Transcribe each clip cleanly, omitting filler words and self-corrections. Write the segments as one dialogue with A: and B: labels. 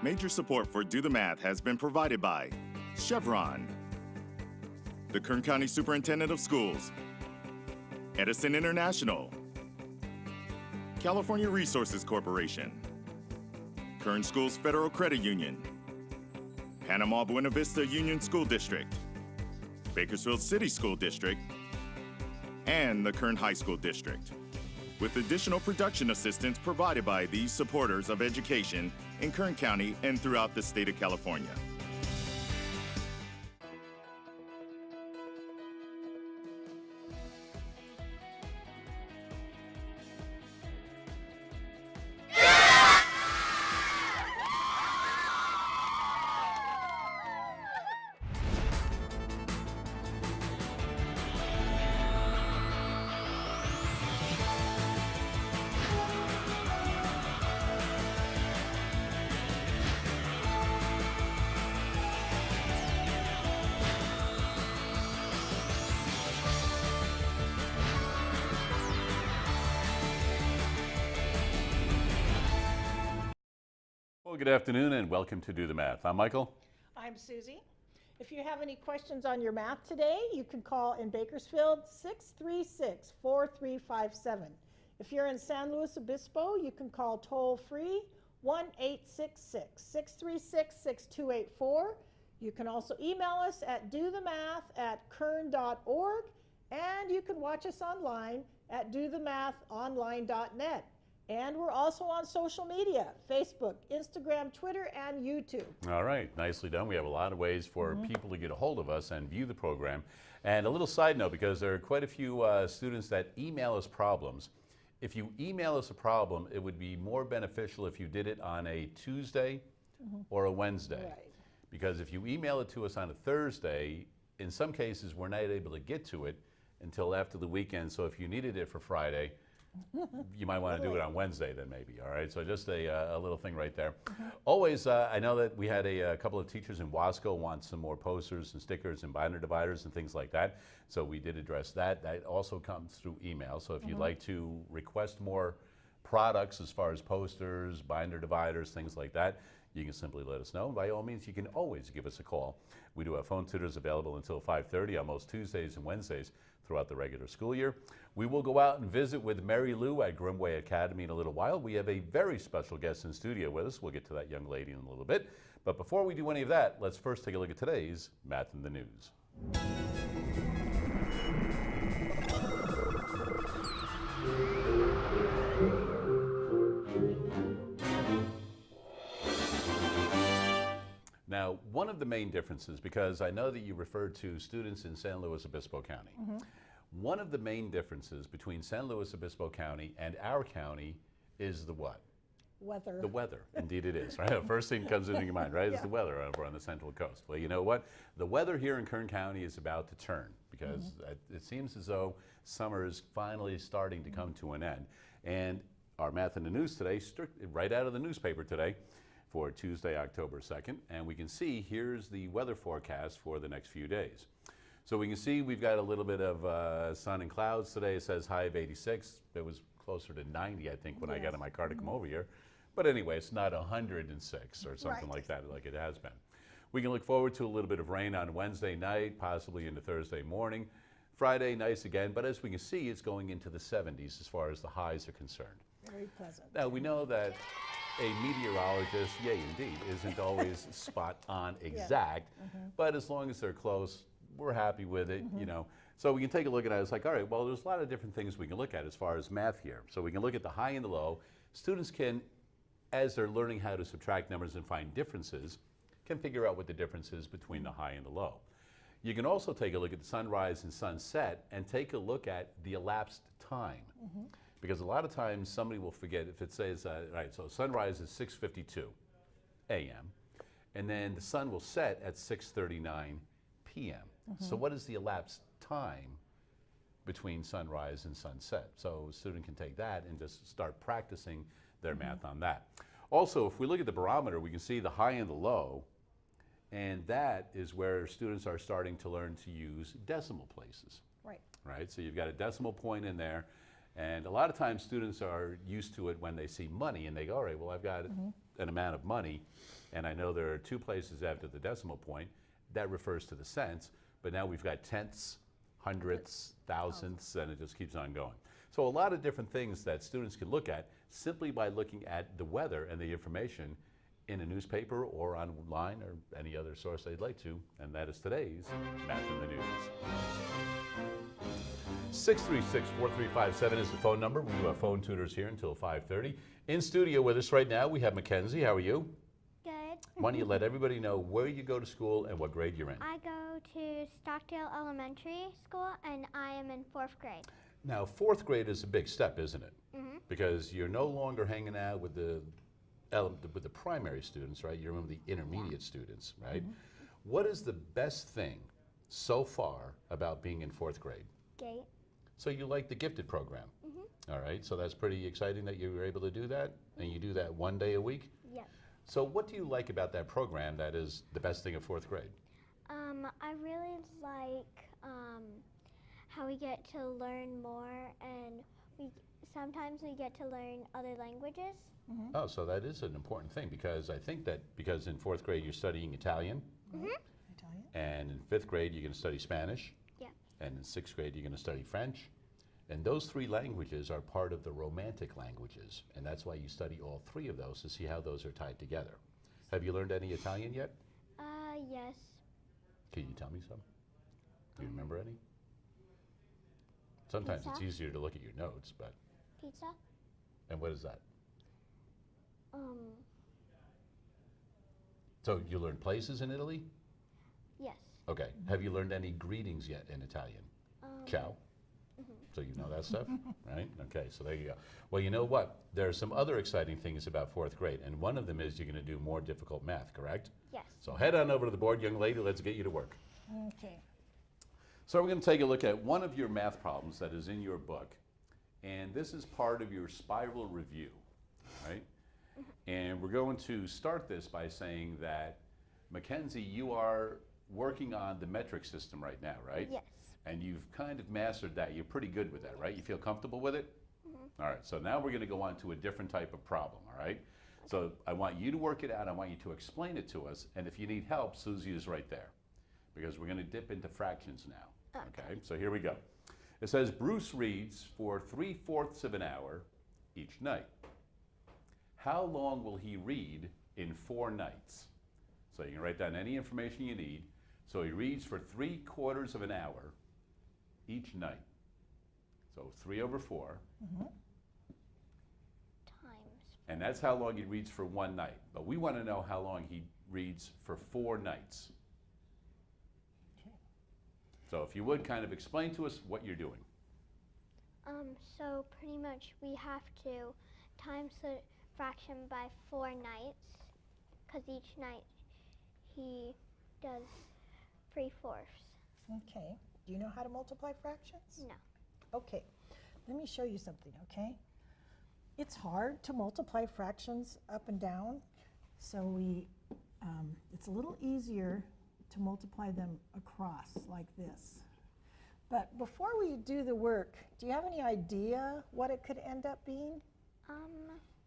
A: Major support for Do the Math has been provided by Chevron, the Kern County Superintendent of Schools, Edison International, California Resources Corporation, Kern Schools Federal Credit Union, Panama Buena Vista Union School District, Bakersfield City School District, and the Kern High School District, with additional production assistance provided by these supporters of education in Kern County and throughout the state of California.
B: Well, good afternoon and welcome to Do the Math. I'm Michael.
C: I'm Susie. If you have any questions on your math today, you can call in Bakersfield 636-4357. If you're in San Luis Obispo, you can call toll-free 1-866-636-6284. You can also email us at dothemath@kern.org, and you can watch us online at dothemathonline.net. And we're also on social media, Facebook, Instagram, Twitter, and YouTube.
B: All right, nicely done. We have a lot of ways for people to get a hold of us and view the program. And a little side note, because there are quite a few students that email us problems. If you email us a problem, it would be more beneficial if you did it on a Tuesday or a Wednesday.
C: Right.
B: Because if you email it to us on a Thursday, in some cases we're not able to get to it until after the weekend. So if you needed it for Friday, you might want to do it on Wednesday then maybe, all right? So just a little thing right there. Always, I know that we had a couple of teachers in Wasco want some more posters and stickers and binder dividers and things like that. So we did address that. That also comes through email. So if you'd like to request more products as far as posters, binder dividers, things like that, you can simply let us know. By all means, you can always give us a call. We do have phone tutors available until 5:30 on most Tuesdays and Wednesdays throughout the regular school year. We will go out and visit with Marylou at Grimmway Academy in a little while. We have a very special guest in studio with us. We'll get to that young lady in a little bit. But before we do any of that, let's first take a look at today's Math in the News. Now, one of the main differences, because I know that you referred to students in San Luis Obispo County, one of the main differences between San Luis Obispo County and our county is the what?
C: Weather.
B: The weather, indeed it is, right? The first thing that comes into your mind, right, is the weather over on the Central Coast. Well, you know what? The weather here in Kern County is about to turn because it seems as though summer is finally starting to come to an end. And our Math in the News today, right out of the newspaper today, for Tuesday, October 2nd, and we can see here's the weather forecast for the next few days. So we can see we've got a little bit of sun and clouds today. It says high of 86. It was closer to 90, I think, when I got in my car to come over here. But anyway, it's not 106 or something like that, like it has been. We can look forward to a little bit of rain on Wednesday night, possibly into Thursday morning. Friday, nice again, but as we can see, it's going into the 70s as far as the highs are concerned.
C: Very pleasant.
B: Now, we know that a meteorologist, yay indeed, isn't always spot on exact, but as long as they're close, we're happy with it, you know. So we can take a look at it. It's like, all right, well, there's a lot of different things we can look at as far as math here. So we can look at the high and the low. Students can, as they're learning how to subtract numbers and find differences, can figure out what the difference is between the high and the low. You can also take a look at the sunrise and sunset and take a look at the elapsed time. Because a lot of times somebody will forget if it says, right, so sunrise is 6:52 a.m. and then the sun will set at 6:39 p.m. So what is the elapsed time between sunrise and sunset? So a student can take that and just start practicing their math on that. Also, if we look at the barometer, we can see the high and the low, and that is where students are starting to learn to use decimal places.
C: Right.
B: Right, so you've got a decimal point in there. And a lot of times students are used to it when they see money and they go, all right, well, I've got an amount of money, and I know there are 2 places after the decimal point. That refers to the cents, but now we've got tenths, hundredths, thousandths, and it just keeps on going. So a lot of different things that students can look at simply by looking at the weather and the information in a newspaper or online or any other source they'd like to, and that is today's Math in the News. 636-4357 is the phone number. We do have phone tutors here until 5:30. In studio with us right now, we have Mackenzie. How are you?
D: Good.
B: Why don't you let everybody know where you go to school and what grade you're in?
D: I go to Stockdale Elementary School, and I am in 4th grade.
B: Now, 4th grade is a big step, isn't it?
D: Mm-hmm.
B: Because you're no longer hanging out with the primary students, right? You're with the intermediate students, right? What is the best thing so far about being in 4th grade?
D: Gate.
B: So you like the gifted program? All right, so that's pretty exciting that you were able to do that, and you do that 1 day a week?
D: Yep.
B: So what do you like about that program that is the best thing of 4th grade?
D: I really like how we get to learn more, and sometimes we get to learn other languages.
B: Oh, so that is an important thing, because I think that because in 4th grade you're studying Italian,
C: Italian.
B: and in 5th grade you're going to study Spanish,
D: Yeah.
B: and in 6th grade you're going to study French. And those 3 languages are part of the Romantic languages, and that's why you study all 3 of those to see how those are tied together. Have you learned any Italian yet?
D: Yes.
B: Can you tell me some? Do you remember any? Sometimes it's
D: Pizza.
B: easier to look at your notes, but,
D: Pizza.
B: and what is that?
D: Um.
B: So you learned places in Italy?
D: Yes.
B: Okay. Have you learned any greetings yet in Italian? Ciao. So you know that stuff, right? Okay, so there you go. Well, you know what? There are some other exciting things about 4th grade, and one of them is you're going to do more difficult math, correct?
D: Yes.
B: So head on over to the board, young lady. Let's get you to work.
C: Okay.
B: So we're going to take a look at one of your math problems that is in your book, and this is part of your spiral review, right? And we're going to start this by saying that, Mackenzie, you are working on the metric system right now, right?
D: Yes.
B: And you've kind of mastered that. You're pretty good with that, right? You feel comfortable with it? All right, so now we're going to go on to a different type of problem, all right? So I want you to work it out. I want you to explain it to us. And if you need help, Susie is right there, because we're going to dip into fractions now. Okay, so here we go. It says Bruce reads for 3/4 of an hour each night. How long will he read in 4 nights? So you can write down any information you need. So he reads for 3/4 of an hour each night. So 3/4.
D: Times.
B: And that's how long he reads for 1 night. But we want to know how long he reads for 4 nights. So if you would kind of explain to us what you're doing.
D: So pretty much we have to times the fraction by 4 nights, because each night he does 3/4.
C: Okay. Do you know how to multiply fractions?
D: No.
C: Okay. Let me show you something, okay? It's hard to multiply fractions up and down, so it's a little easier to multiply them across like this. But before we do the work, do you have any idea what it could end up being?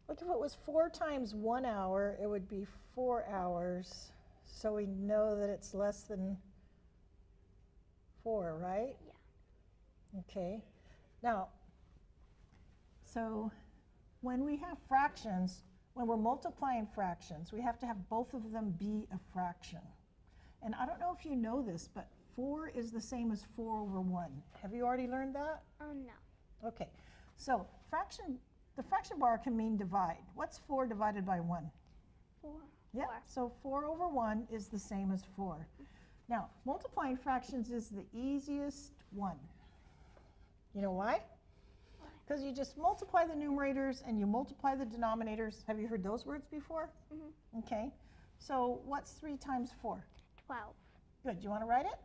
C: Like if it was 4 times 1 hour, it would be 4 hours. So we know that it's less than 4, right?
D: Yeah.
C: Okay. Now, so when we have fractions, when we're multiplying fractions, we have to have both of them be a fraction. And I don't know if you know this, but 4 is the same as 4/1. Have you already learned that?
D: No.
C: Okay. So the fraction bar can mean divide. What's 4 divided by 1?
D: 4.
C: Yeah,
D: 4.
C: so 4/1 is the same as 4. Now, multiplying fractions is the easiest one. You know why? Because you just multiply the numerators and you multiply the denominators. Have you heard those words before? Okay. So what's 3 times 4?
D: 12.
C: Good. You want to write it?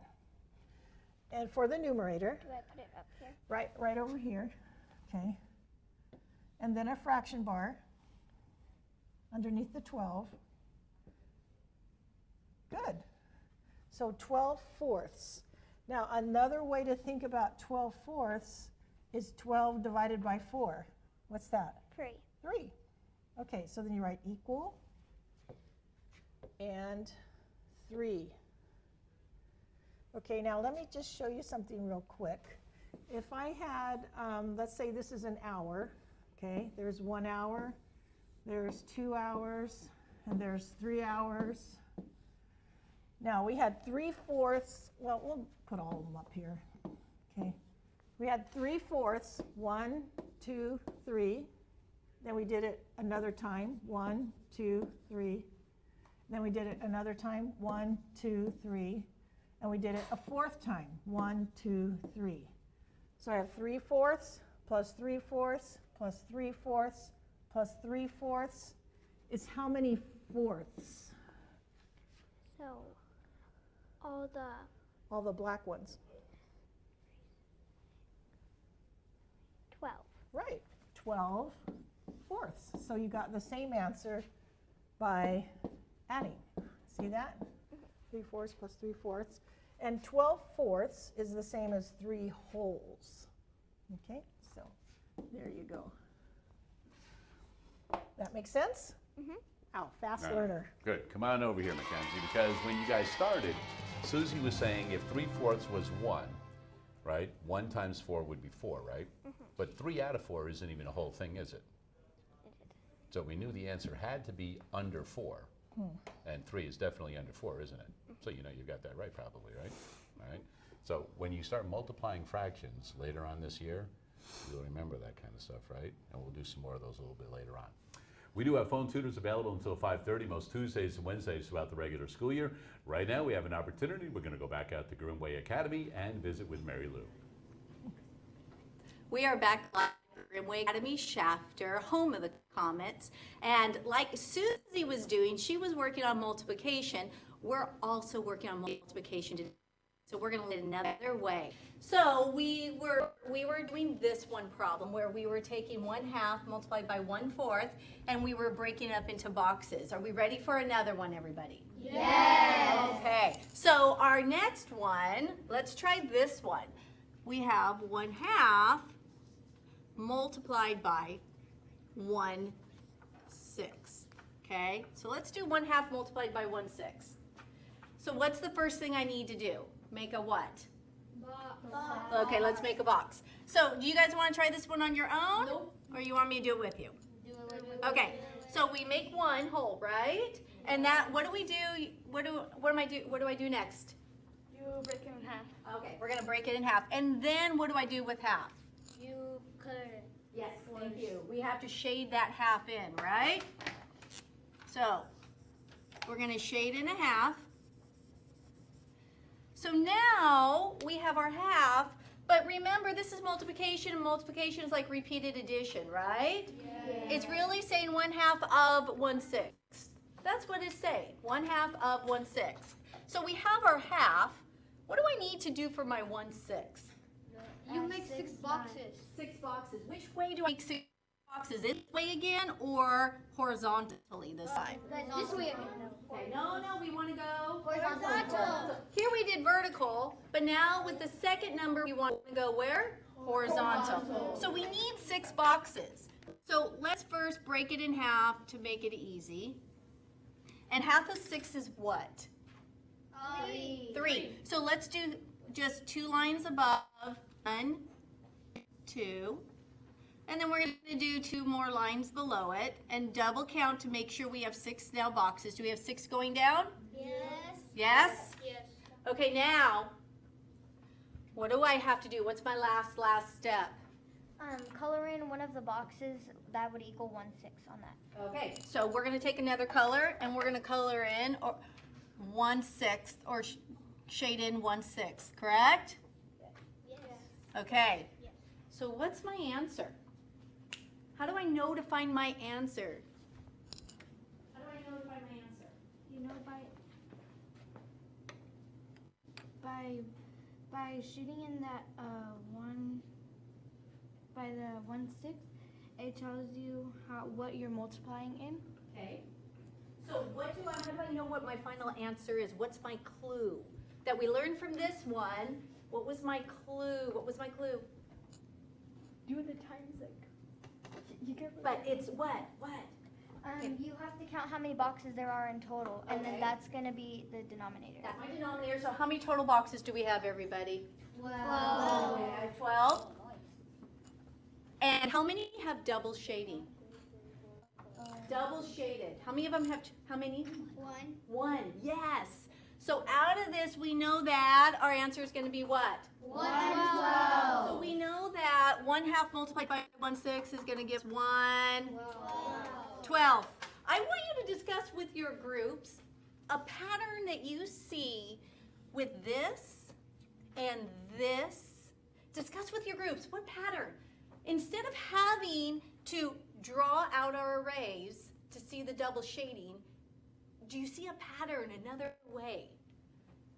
C: And for the numerator,
D: Do I put it up here?
C: right over here. Okay. And then a fraction bar underneath the 12. Good. So 12/4. Now, another way to think about 12/4 is 12 divided by 4? What's that?
D: 3.
C: 3. Okay, so then you write equal and 3. Okay, now let me just show you something real quick. If I had, let's say this is an hour, okay, there's 1 hour, there's 2 hours, and there's 3 hours. Now we had 3/4, well, we'll put all of them up here, okay. We had 3/4, 1, 2, 3. Then we did it another time, 1, 2, 3. Then we did it another time, 1, 2, 3. And we did it a 4th time, 1, 2, 3. So I have 3/4 plus 3/4 plus 3/4 plus 3/4 is how many fourths?
D: So all the
C: All the black ones.
D: 12.
C: Right, 12/4. So you got the same answer by adding. See that? 3/4 plus 3/4. And 12/4 is the same as 3 wholes. Okay, so there you go. That makes sense?
D: Mhm.
C: Ow, fast
B: All right.
C: learner.
B: Good. Come on over here, Mackenzie, because when you guys started, Susie was saying if 3/4 was 1, right? 1 times 4 would be 4, right? But 3 out of 4 isn't even a whole thing, is it? So we knew the answer had to be under 4. And 3 is definitely under 4, isn't it? So you know you got that right probably, right? All right. So when you start multiplying fractions later on this year, you'll remember that kind of stuff, right? And we'll do some more of those a little bit later on. We do have phone tutors available until 5:30 most Tuesdays and Wednesdays throughout the regular school year. Right now we have an opportunity. We're going to go back out to Grimmway Academy and visit with Marylou.
E: We are back live at Grimmway Academy Shafter, home of the Comets. And like Susie was doing, she was working on multiplication. We're also working on multiplication today. So we're going to learn another way. So we were doing this one problem where we were taking 1/2 multiplied by 1/4 and we were breaking it up into boxes. Are we ready for another one, everybody? Yes. Okay. So our next one, let's try this one. We have 1/2 multiplied by 1/6. Okay? So let's do 1/2 multiplied by 1/6. So what's the first thing I need to do? Make a what? Box. Okay, let's make a box. So do you guys want to try this one on your own? Nope. Or you want me to do it with you? Okay, so we make one hole, right? And that, what do we do? What do I do next?
D: You break it in half.
E: Okay, we're gonna break it in half. And then what do I do with half?
D: You cut it.
E: Yes, thank you. We have to shade that half in, right? So we're gonna shade in a half. So now we have our half, but remember this is multiplication, and multiplication is like repeated addition, right? Yes. It's really saying 1/2 of 1/6. That's what it's saying, 1/2 of 1/6. So we have our half. What do I need to do for my 1/6?
D: You make 6 boxes.
E: 6 boxes. Which way do I make 6 boxes? This way again or horizontally this time?
D: This way again.
E: Okay, no, we want to go
D: Horizontal.
E: Here we did vertical, but now with the second number we want to go where? Horizontal. So we need 6 boxes. So let's first break it in half to make it easy. And half of 6 is what? 3. So let's do just 2 lines above. 1, 2. And then we're going to do 2 more lines below it and double count to make sure we have 6 now boxes. Do we have 6 going down?
D: Yes.
E: Yes?
D: Yes.
E: Okay, now, what do I have to do? What's my last step?
D: Color in one of the boxes that would equal 1/6 on that.
E: Okay, so we're going to take another color and we're going to color in 1/6 or shade in 1/6, correct?
D: Yes.
E: Okay.
D: Yes.
E: So what's my answer? How do I know to find my answer? How do I know to find my answer?
F: You know, by shooting in that by the 1/6, it tells you what you're multiplying in.
E: Okay. So how do I know what my final answer is? What's my clue? That we learned from this one, what was my clue?
F: do the times like you get.
E: But it's what?
F: You have to count how many boxes there are in total, and then that's gonna be the denominator.
E: That's my denominator. So how many total boxes do we have, everybody?
F: 12.
E: Okay, 12. And how many have double shading? Double shaded. How many of them have, how many?
F: 1.
E: 1, yes. So out of this, we know that our answer is going to be what?
F: 112.
E: So we know that 1/2 multiplied by 1/6 is going to give 12. I want you to discuss with your groups a pattern that you see with this and this. Discuss with your groups what pattern. Instead of having to draw out our arrays to see the double shading, do you see a pattern, another way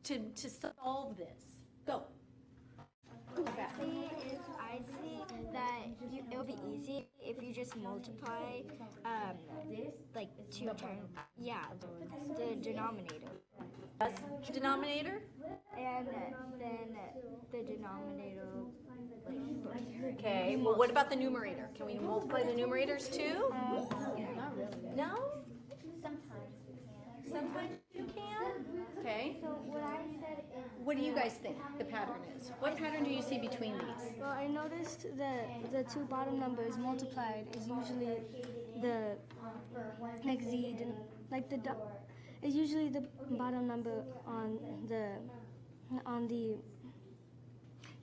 E: to solve this? Go.
G: I'd say that it would be easy if you just multiply like 2 times, the denominator.
E: That's the denominator?
G: And then the denominator,
E: Okay, well what about the numerator? Can we multiply the numerators too? No? Sometimes you can? Okay.
F: So what I said is.
E: What do you guys think the pattern is? What pattern do you see between these?
H: Well, I noticed that the 2 bottom numbers multiplied is usually the is usually the bottom number on the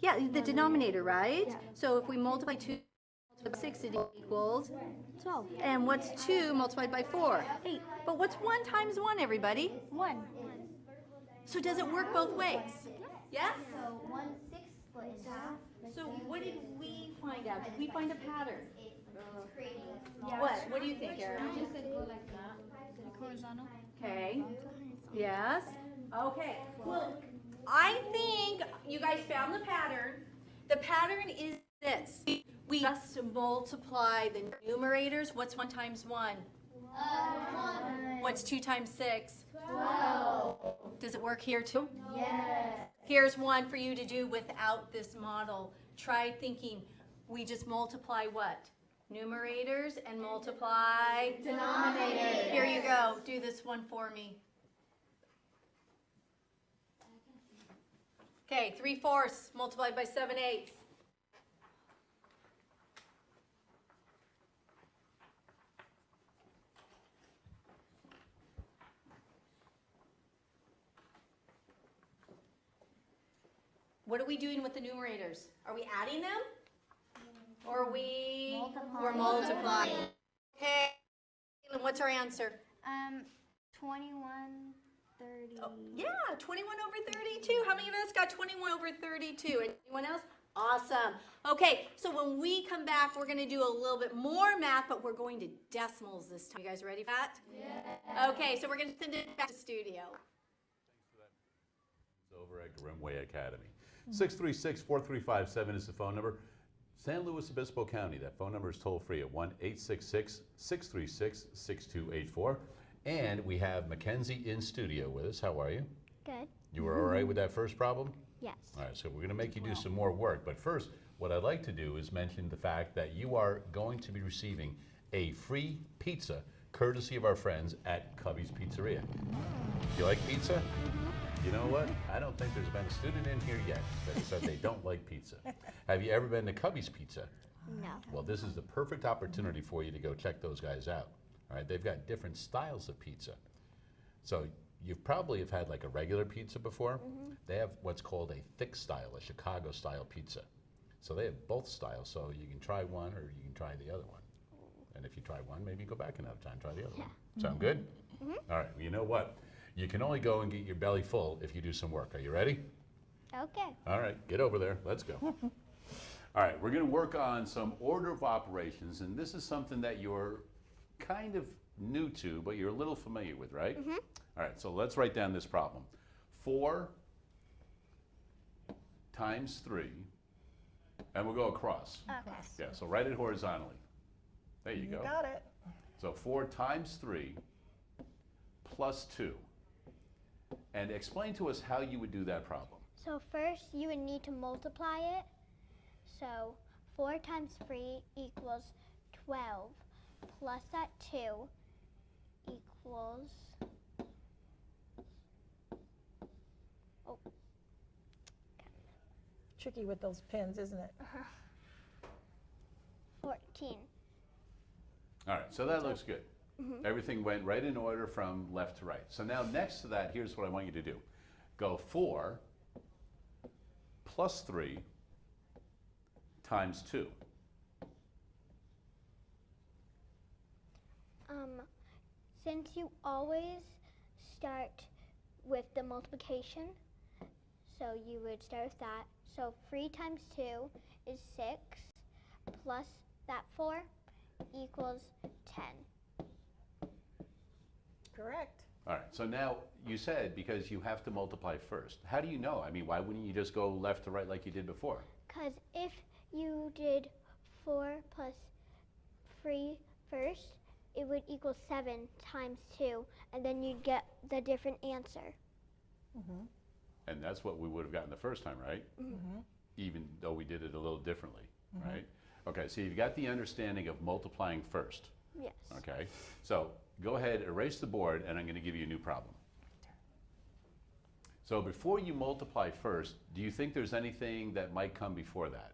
E: Yeah, the denominator, right?
H: Yeah.
E: So if we multiply 2 by 6, it equals
H: 12.
E: And what's 2 multiplied by 4?
H: 8.
E: But what's 1 times 1, everybody?
H: 1.
E: So does it work both ways? Yes?
F: So 1/6 split in half.
E: So what did we find out? Did we find a pattern?
F: Creating.
E: What do you think, Eric?
F: Just go like that.
H: Horizontal.
E: Okay. Yes? Okay. Well, I think you guys found the pattern. The pattern is this. We just multiply the numerators. What's 1 times 1?
F: 1.
E: What's 2 times 6?
F: 12.
E: Does it work here too?
F: Yes.
E: Here's one for you to do without this model. Try thinking we just multiply what? Numerators and multiply
F: Denominators.
E: Here you go. Do this one for me. Okay, 3/4 multiplied by 7/8. What are we doing with the numerators? Are we adding them? Or are we? We're multiplying. Okay, and what's our answer?
F: 21, 30.
E: Oh, yeah, 21 over 32. How many of us got 21 over 32? Anyone else? Awesome. Okay, so when we come back, we're going to do a little bit more math, but we're going to decimals this time. You guys ready for that? Yeah. Okay, so we're going to send it back to studio.
B: It's over at Grimmway Academy. 636-4357 is the phone number. San Luis Obispo County, that phone number is toll free at 1-866-636-6284. And we have Mackenzie in studio with us. How are you?
D: Good.
B: You were all right with that first problem?
D: Yes.
B: All right, so we're going to make you do some more work. But first, what I'd like to do is mention the fact that you are going to be receiving a free pizza courtesy of our friends at Cubby's Pizzeria. You like pizza? You know what? I don't think there's been a student in here yet that said they don't like pizza. Have you ever been to Cubby's Pizza?
D: No.
B: Well, this is the perfect opportunity for you to go check those guys out. All right, they've got different styles of pizza. So you probably have had like a regular pizza before. Mm-hmm. They have what's called a thick style, a Chicago style pizza. So they have both styles, so you can try one or you can try the other one. And if you try one, maybe go back another time, try the other one. Sound good? Mm-hmm. All right, well, you know what? You can only go and get your belly full if you do some work. Are you ready?
D: Okay.
B: All right, get over there. Let's go. All right, we're going to work on some order of operations, and this is something that you're kind of new to, but you're a little familiar with, right? Mm-hmm. All right, so let's write down this problem. 4 times 3, and we'll go across.
D: Okay.
B: Yeah, so write it horizontally. There you go.
C: Got it.
B: So 4 times 3 plus 2. And explain to us how you would do that problem.
D: So first you would need to multiply it. So 4 times 3 equals 12, plus that 2 equals, oh,
C: Tricky with those pens, isn't it?
D: 14.
B: All right, so that looks good. Everything went right in order from left to right. So now next to that, here's what I want you to do. Go 4 plus 3 times 2.
D: Since you always start with the multiplication, so you would start with that. So 3 times 2 is 6, plus that 4 equals 10.
C: Correct.
B: All right, so now you said because you have to multiply first. How do you know? I mean, why wouldn't you just go left to right like you did before?
D: Because if you did 4 plus 3 first, it would equal 7 times 2, and then you'd get the different answer.
B: And that's what we would have gotten the first time, right? Even though we did it a little differently, right? Okay, so you've got the understanding of multiplying first.
D: Yes.
B: Okay, so go ahead, erase the board, and I'm going to give you a new problem. So before you multiply first, do you think there's anything that might come before that?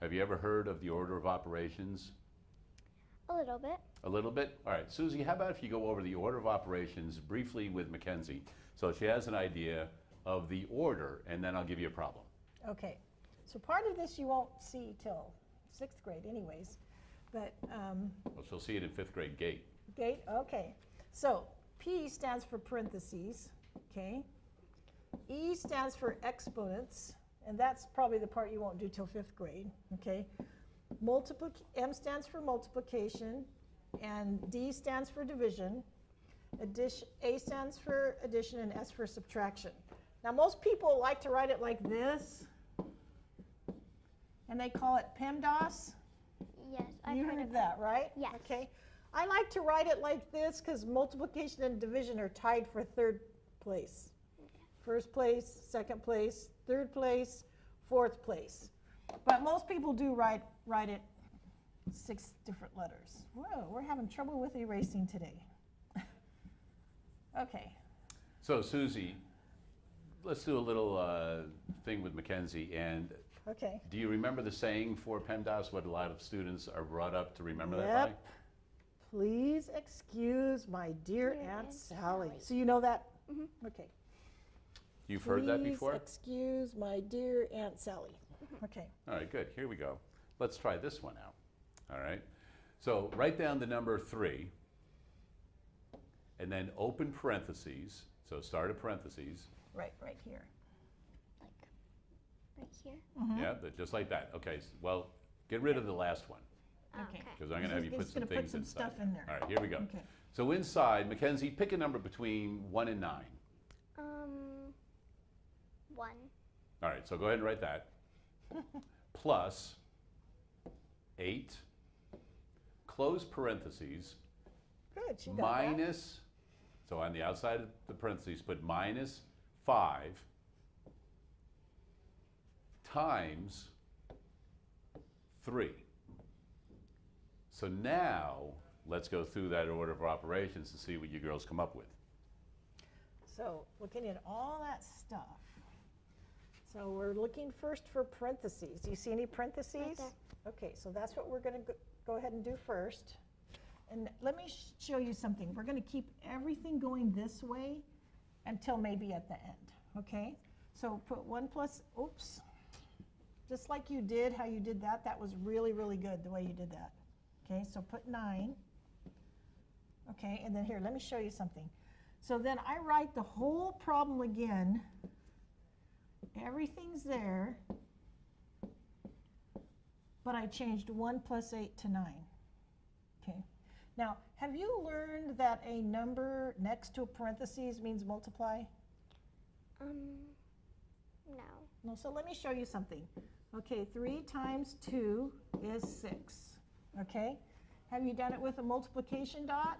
B: Have you ever heard of the order of operations?
D: A little bit.
B: A little bit? All right, Susie, how about if you go over the order of operations briefly with Mackenzie, so she has an idea of the order, and then I'll give you a problem.
C: Okay, so part of this you won't see till 6th grade anyways, but
B: Well, she'll see it in 5th grade gate.
C: gate, okay. So P stands for parentheses, okay? E stands for exponents, and that's probably the part you won't do till 5th grade, okay? M stands for multiplication, and D stands for division. A stands for addition, and S for subtraction. Now most people like to write it like this, and they call it PEMDAS.
D: Yes, I've
C: You
D: heard
C: heard
D: of
C: that, right?
D: Yes.
C: Okay. I like to write it like this because multiplication and division are tied for 3rd place. 1st place, 2nd place, 3rd place, 4th place. But most people do write it 6 different letters. Whoa, we're having trouble with erasing today. Okay.
B: So Susie, let's do a little thing with Mackenzie. And
C: Okay.
B: do you remember the saying for PEMDAS, what a lot of students are brought up to remember that
C: Yep.
B: by?
C: Please excuse my dear Aunt Sally. So you know that? Okay.
B: You've heard that before?
C: Please excuse my dear Aunt Sally. Okay.
B: All right, good. Here we go. Let's try this one out. All right. So write down the number 3, and then open parentheses. So start a parentheses.
C: Right here.
D: Like right here.
B: Yeah, just like that. Okay. Well, get rid of the last one
C: Okay.
B: because I'm going to have you put
C: He's
B: some
C: gonna put
B: things
C: some
B: inside.
C: stuff in there.
B: All right, here we go.
C: Okay.
B: So inside, Mackenzie, pick a number between 1 and 9.
D: 1.
B: All right, so go ahead and write that. Plus 8, close parentheses,
C: Good, she got that.
B: minus, so on the outside of the parentheses, put minus 5 times 3. So now, let's go through that order of operations and see what you girls come up with.
C: So looking at all that stuff. So we're looking first for parentheses. Do you see any parentheses?
D: Right there.
C: Okay, so that's what we're going to go ahead and do first. And let me show you something. We're going to keep everything going this way until maybe at the end, okay? So put 1 plus, oops, just like you did, how you did that, that was really, really good the way you did that. Okay, so put 9. Okay, and then here, let me show you something. So then I write the whole problem again. Everything's there, but I changed 1 plus 8 to 9. Okay. Now, have you learned that a number next to a parentheses means multiply?
D: No.
C: No, so let me show you something. Okay, 3 times 2 is 6. Okay? Have you done it with a multiplication dot?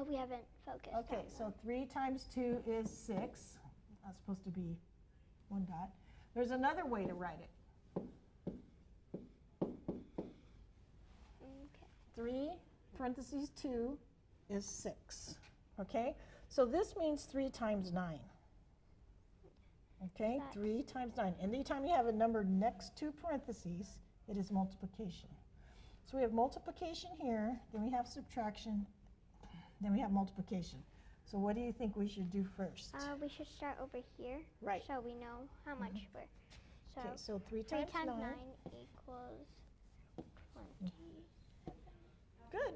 D: We haven't focused.
C: Okay, so 3 times 2 is 6. That's supposed to be 1 dot. There's another way to write it. 3 parentheses 2 is 6, okay? So this means 3 times 9. Okay, 3 times 9. Anytime you have a number next to parentheses, it is multiplication. So we have multiplication here, then we have subtraction, then we have multiplication. So what do you think we should do first?
D: We should start over here.
C: Right.
D: So we know how much we're. So,
C: Okay, so 3
D: 3
C: times 9.
D: equals 20.
C: Good.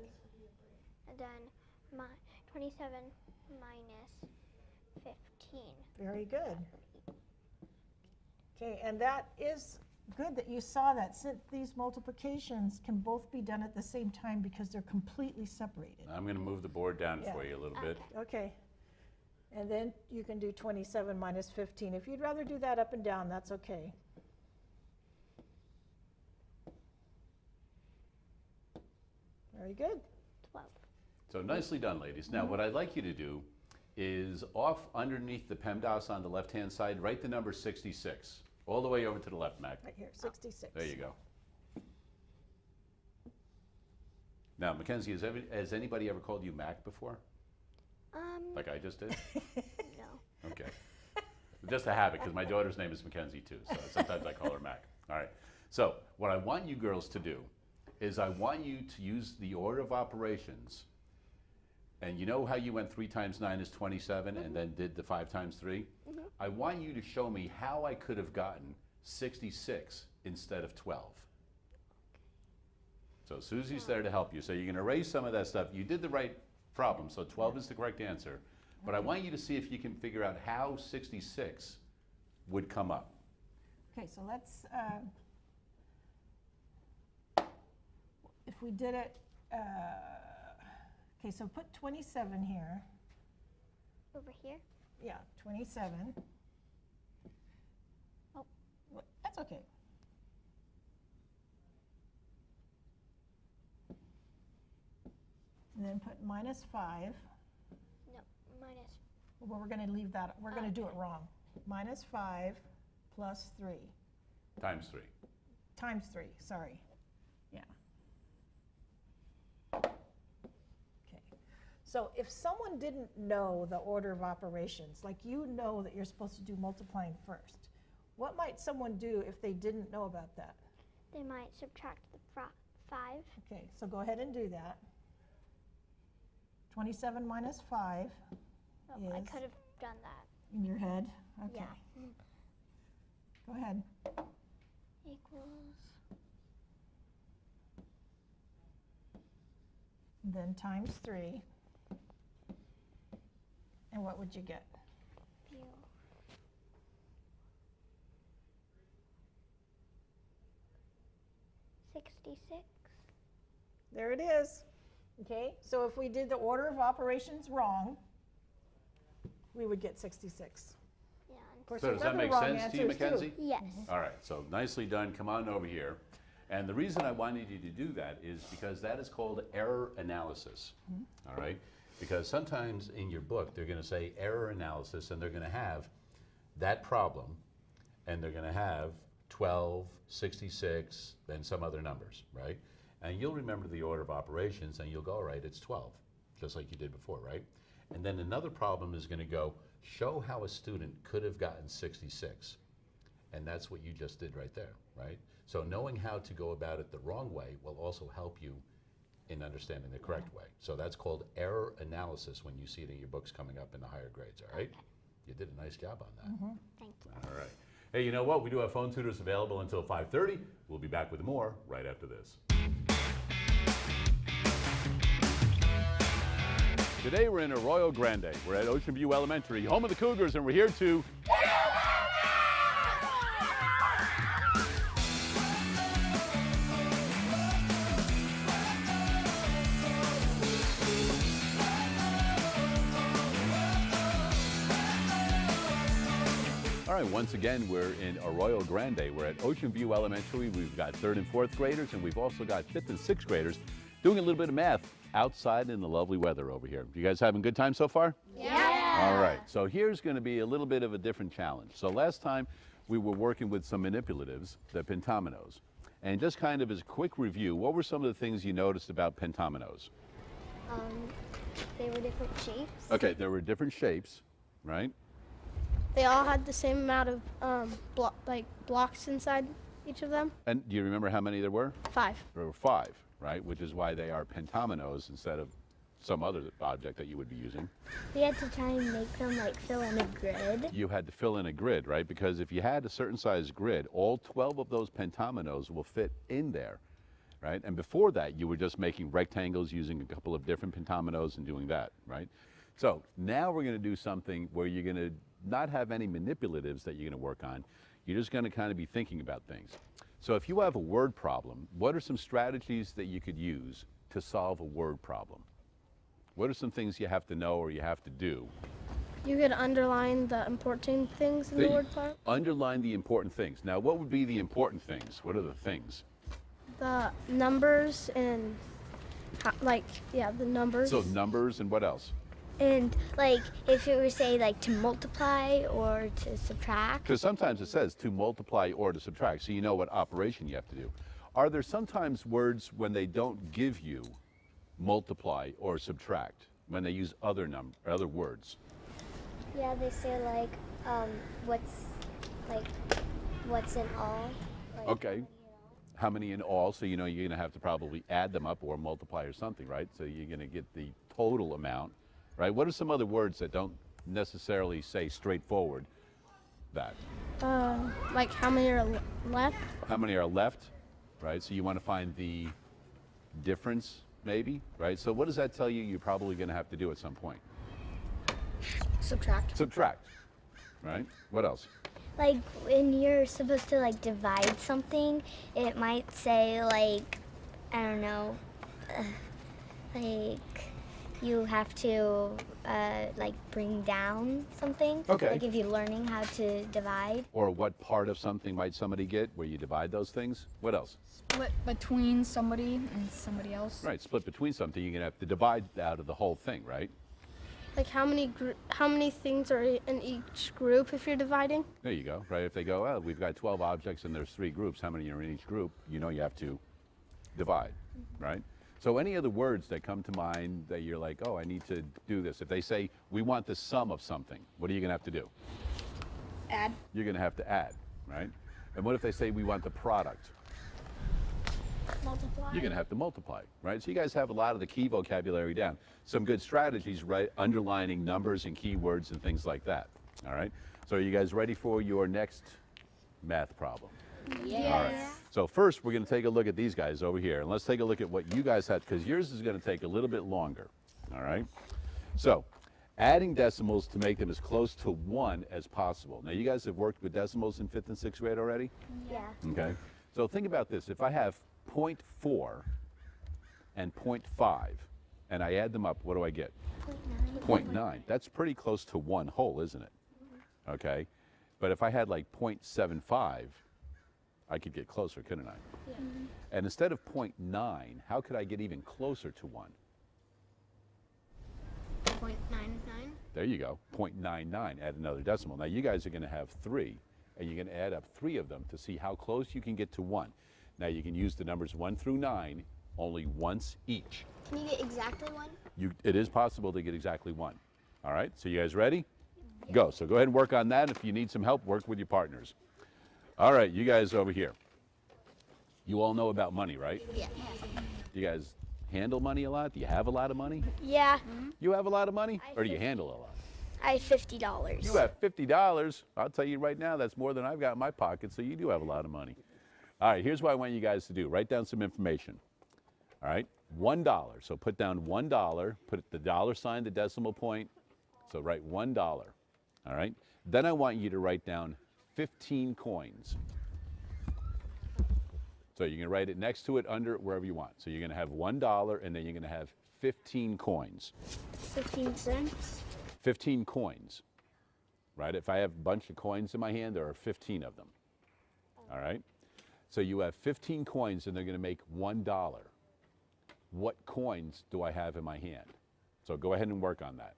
D: And then 27 minus 15.
C: Very good. Okay, and that is good that you saw that, since these multiplications can both be done at the same time because they're completely separated.
B: I'm going to move the board down
C: Yeah.
B: for you a little bit.
C: Okay. And then you can do 27 minus 15. If you'd rather do that up and down, that's okay. Very good.
D: 12.
B: So nicely done, ladies. Now, what I'd like you to do is off underneath the PEMDAS on the left-hand side, write the number 66. All the way over to the left, Mac.
C: Right here, 66.
B: There you go. Now, Mackenzie, has anybody ever called you Mac before? Like I just did?
D: No.
B: Okay. Just a habit, because my daughter's name is Mackenzie too, so sometimes I call her Mac. All right. So what I want you girls to do is I want you to use the order of operations. And you know how you went 3 times 9 is 27 and then did the 5 times 3? I want you to show me how I could have gotten 66 instead of 12. So Susie's there to help you. So you can erase some of that stuff. You did the right problem, so 12 is the correct answer. But I want you to see if you can figure out how 66 would come up.
C: Okay, so let's, if we did it, okay, so put 27 here.
D: Over here?
C: Yeah, 27.
D: Oh.
C: That's okay. And then put minus 5.
D: No, minus.
C: Well, we're going to leave that, we're going to do it wrong. Minus 5 plus 3.
B: Times 3.
C: Times 3, sorry. Yeah. Okay. So if someone didn't know the order of operations, like you know that you're supposed to do multiplying first, what might someone do if they didn't know about that?
D: They might subtract the 5.
C: Okay, so go ahead and do that. 27 minus 5
D: Oh, I
C: is
D: could have done that.
C: in your head. Okay.
D: Yeah.
C: Go ahead.
D: Equals.
C: Then times 3. And what would you get?
D: 66.
C: There it is. Okay, so if we did the order of operations wrong, we would get 66.
D: Yeah.
C: Of course,
B: So
C: there's
B: does that
C: other
B: make
C: wrong
B: sense to you,
C: answers, too.
B: Mackenzie?
D: Yes.
B: All right, so nicely done. Come on over here. And the reason I wanted you to do that is because that is called error analysis. All right? Because sometimes in your book, they're going to say error analysis, and they're going to have that problem, and they're going to have 12, 66, then some other numbers, right? And you'll remember the order of operations, and you'll go, all right, it's 12, just like you did before, right? And then another problem is going to go, show how a student could have gotten 66. And that's what you just did right there, right? So knowing how to go about it the wrong way will also help you in understanding the correct way. So that's called error analysis when you see it in your books coming up in the higher grades, all right? You did a nice job on that.
D: Thank you.
B: All right. Hey, you know what? We do have phone tutors available until 5:30. We'll be back with more right after this. Today we're in Arroyo Grande. We're at Ocean View Elementary, home of the Cougars, and we're here to... All right, once again, we're in Arroyo Grande. We're at Ocean View Elementary. We've got 3rd and 4th graders, and we've also got 5th and 6th graders doing a little bit of math outside in the lovely weather over here. You guys having a good time so far?
D: Yeah.
B: All right, so here's going to be a little bit of a different challenge. So last time we were working with some manipulatives, the pentominoes. And just kind of as a quick review, what were some of the things you noticed about pentominoes?
F: They were different shapes.
B: Okay, there were different shapes, right?
I: They all had the same amount of blocks inside each of them.
B: And do you remember how many there were?
I: 5.
B: There were 5, right? Which is why they are pentominoes instead of some other object that you would be using.
G: We had to try and make them like fill in a grid.
B: You had to fill in a grid, right? Because if you had a certain size grid, all 12 of those pentominoes will fit in there, right? And before that, you were just making rectangles using a couple of different pentominoes and doing that, right? So now we're going to do something where you're going to not have any manipulatives that you're going to work on. You're just going to kind of be thinking about things. So if you have a word problem, what are some strategies that you could use to solve a word problem? What are some things you have to know or you have to do?
I: You could underline the important things in the word part.
B: Underline the important things. Now, what would be the important things? What are the things?
I: The numbers and, the numbers.
B: So numbers and what else?
G: And like if it were say like to multiply or to subtract.
B: Because sometimes it says to multiply or to subtract, so you know what operation you have to do. Are there sometimes words when they don't give you multiply or subtract, when they use other words?
F: Yeah, they say like what's in all. Like,
B: Okay. How many in all? So you know you're going to have to probably add them up or multiply or something, right? So you're going to get the total amount, right? What are some other words that don't necessarily say straightforward that?
I: Like how many are left?
B: How many are left, right? So you want to find the difference, maybe, right? So what does that tell you you're probably going to have to do at some point?
I: Subtract.
B: Subtract, right? What else?
G: Like when you're supposed to like divide something, it might say like, I don't know, like you have to like bring down something.
B: Okay.
G: Like if you're learning how to divide.
B: Or what part of something might somebody get where you divide those things? What else?
J: Split between somebody and somebody else.
B: Right, split between something, you're going to have to divide out of the whole thing, right?
I: Like how many things are in each group if you're dividing?
B: There you go, right? If they go, well, we've got 12 objects and there's 3 groups, how many are in each group? You know you have to divide, right? So any other words that come to mind that you're like, oh, I need to do this. If they say, we want the sum of something, what are you going to have to do?
J: Add.
B: You're going to have to add, right? And what if they say, we want the product?
I: Multiply.
B: You're going to have to multiply, right? So you guys have a lot of the key vocabulary down. Some good strategies, right? Underlining numbers and keywords and things like that, all right? So are you guys ready for your next math problem?
J: Yeah.
B: All right. So first, we're going to take a look at these guys over here. And let's take a look at what you guys had, because yours is going to take a little bit longer, all right? So adding decimals to make them as close to 1 as possible. Now, you guys have worked with decimals in 5th and 6th grade already?
F: Yeah.
B: Okay. So think about this. If I have 0.4 and 0.5, and I add them up, what do I get? 0.9. That's pretty close to 1 whole, isn't it? Okay. But if I had like 0.75, I could get closer, couldn't I?
I: Yeah.
B: And instead of 0.9, how could I get even closer to 1?
J: 0.99.
B: There you go, 0.99, add another decimal. Now you guys are going to have 3, and you're going to add up 3 of them to see how close you can get to 1. Now you can use the numbers 1 through 9 only once each.
F: Can you get exactly 1?
B: It is possible to get exactly 1. All right, so you guys ready? Go. So go ahead and work on that. If you need some help, work with your partners. All right, you guys over here. You all know about money, right?
F: Yeah.
B: Do you guys handle money a lot? Do you have a lot of money?
G: Yeah,
B: You have a lot of money? Or do you handle a lot?
G: I have $50.
B: You have $50. I'll tell you right now, that's more than I've got in my pocket, so you do have a lot of money. All right, here's what I want you guys to do. Write down some information. All right, $1. So put down $1, put the dollar sign, the decimal point. So write $1. All right, then I want you to write down 15 coins. So you can write it next to it, under it, wherever you want. So you're going to have $1, and then you're going to have 15 coins.
G: 15 cents.
B: 15 coins, right? If I have a bunch of coins in my hand, there are 15 of them, all right? So you have 15 coins, and they're going to make $1. What coins do I have in my hand? So go ahead and work on that.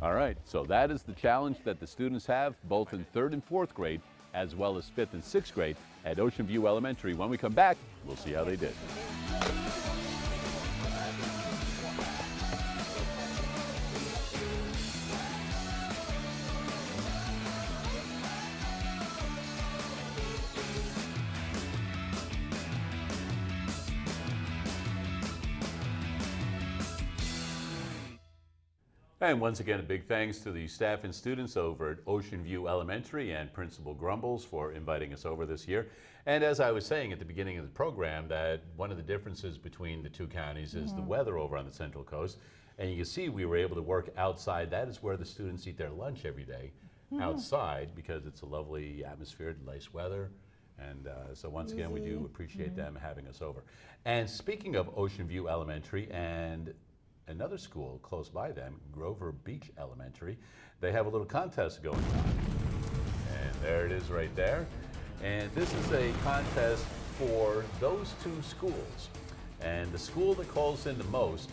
B: All right, so that is the challenge that the students have, both in 3rd and 4th grade. as well as 5th and 6th grade at Ocean View Elementary. When we come back, we'll see how they did. And once again, a big thanks to the staff and students over at Ocean View Elementary and Principal Grumbles for inviting us over this year. And as I was saying at the beginning of the program, that one of the differences between the two counties is the weather over on the Central Coast. And you can see we were able to work outside. That is where the students eat their lunch every day, outside, because it's a lovely atmosphere, nice weather. And so once again, we do appreciate them having us over. And speaking of Ocean View Elementary and another school close by them, Grover Beach Elementary, they have a little contest going on. And there it is right there. And this is a contest for those two schools. And the school that calls in the most,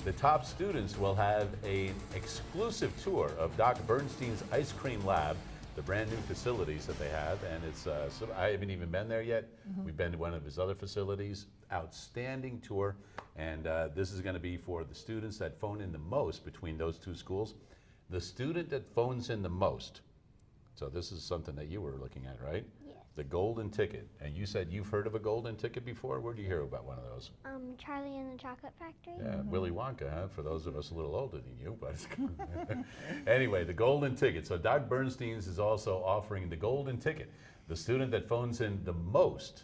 B: the top students will have an exclusive tour of Dr. Bernstein's Ice Cream Lab, the brand new facilities that they have. And it's, so I haven't even been there yet. We've been to one of his other facilities. Outstanding tour. And this is going to be for the students that phone in the most between those two schools. The student that phones in the most. So this is something that you were looking at, right?
D: Yes.
B: The golden ticket. And you said you've heard of a golden ticket before? Where do you hear about one of those?
D: Charlie and the Chocolate Factory.
B: Yeah, Willy Wonka, huh? For those of us a little older than you. But anyway, the golden ticket. So Dr. Bernstein's is also offering the golden ticket. The student that phones in the most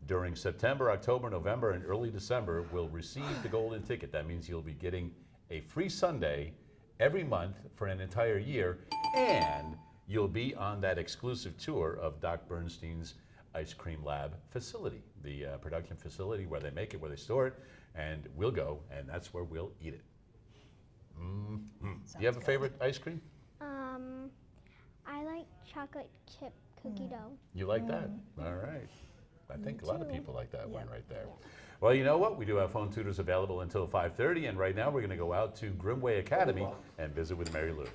B: during September, October, November, and early December will receive the golden ticket. That means you'll be getting a free sundae every month for an entire year, and you'll be on that exclusive tour of Dr. Bernstein's Ice Cream Lab facility, the production facility where they make it, where they store it, and we'll go, and that's where we'll eat it. Do you have a favorite ice cream?
D: I like chocolate chip cookie dough.
B: You like that? All right. I think a lot of people like that one right there. Well, you know what? We do have phone tutors available until 5:30, and right now we're going to go out to Grimmway Academy and visit with Marylou.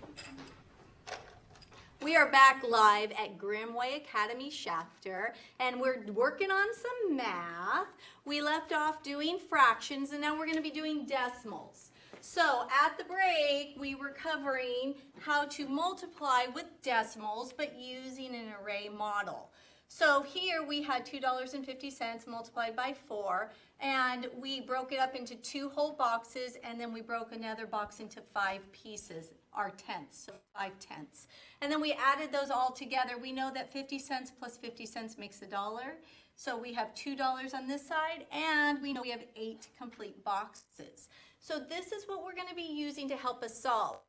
E: We are back live at Grimmway Academy Shafter, and we're working on some math. We left off doing fractions, and now we're going to be doing decimals. So at the break, we were covering how to multiply with decimals, but using an array model. So here we had $2.50 multiplied by 4, and we broke it up into 2 whole boxes, and then we broke another box into 5 pieces, our tenths, so 5 tenths. And then we added those all together. We know that 50 cents plus 50 cents makes $1. So we have $2 on this side, and we know we have 8 complete boxes. So this is what we're going to be using to help us solve.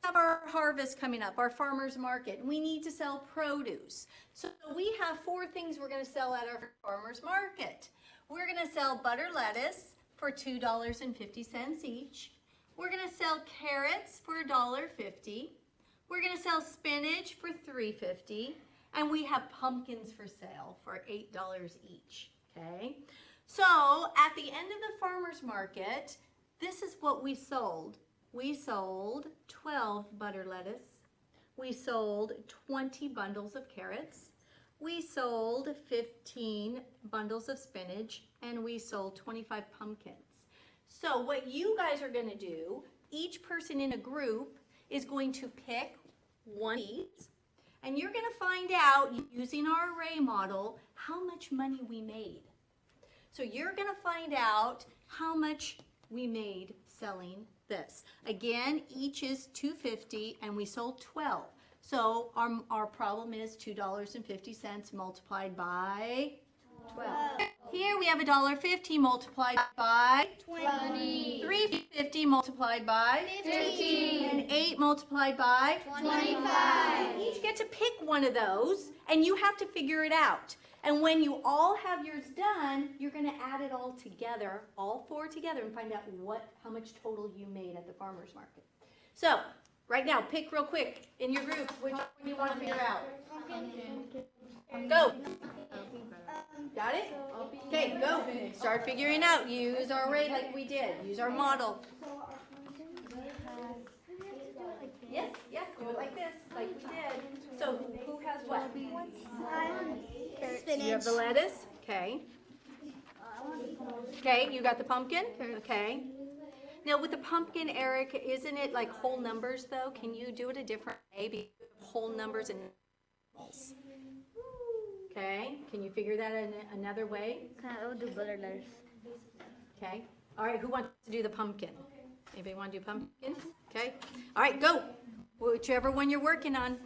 E: We have our harvest coming up, our farmer's market. We need to sell produce. So we have 4 things we're going to sell at our farmer's market. We're going to sell butter lettuce for $2.50 each. We're going to sell carrots for $1.50. We're going to sell spinach for $3.50. And we have pumpkins for sale for $8 each, okay? So at the end of the farmer's market, this is what we sold. We sold 12 butter lettuce. We sold 20 bundles of carrots. We sold 15 bundles of spinach, and we sold 25 pumpkins. So what you guys are going to do, each person in a group is going to pick one piece, and you're going to find out, using our array model, how much money we made. So you're going to find out how much we made selling this. Again, each is $2.50, and we sold 12. So our problem is $2.50 multiplied by 12. Here we have $1.50 multiplied by
F: 20.
E: $3.50 multiplied by
F: 15.
E: and 8 multiplied by
F: 25.
E: You each get to pick one of those, and you have to figure it out. And when you all have yours done, you're going to add it all together, all 4 together, and find out how much total you made at the farmer's market. So right now, pick real quick in your group which one you want to figure out. Go. Got it? Okay, go. Start figuring out. Use our array like we did. Use our model. Yes, yes, do it like like this, like we did. So who has what?
I: Spinach.
E: You have the lettuce, okay. Okay, you got the pumpkin, okay. Now with the pumpkin, Eric, isn't it like whole numbers though? Can you do it a different way? Because whole numbers and decimals. Okay, can you figure that in another way?
H: I'll do butter letters.
E: Okay, all right, who wants to do the pumpkin? Anybody want to do pumpkin? Okay, all right, go. Whichever one you're working on.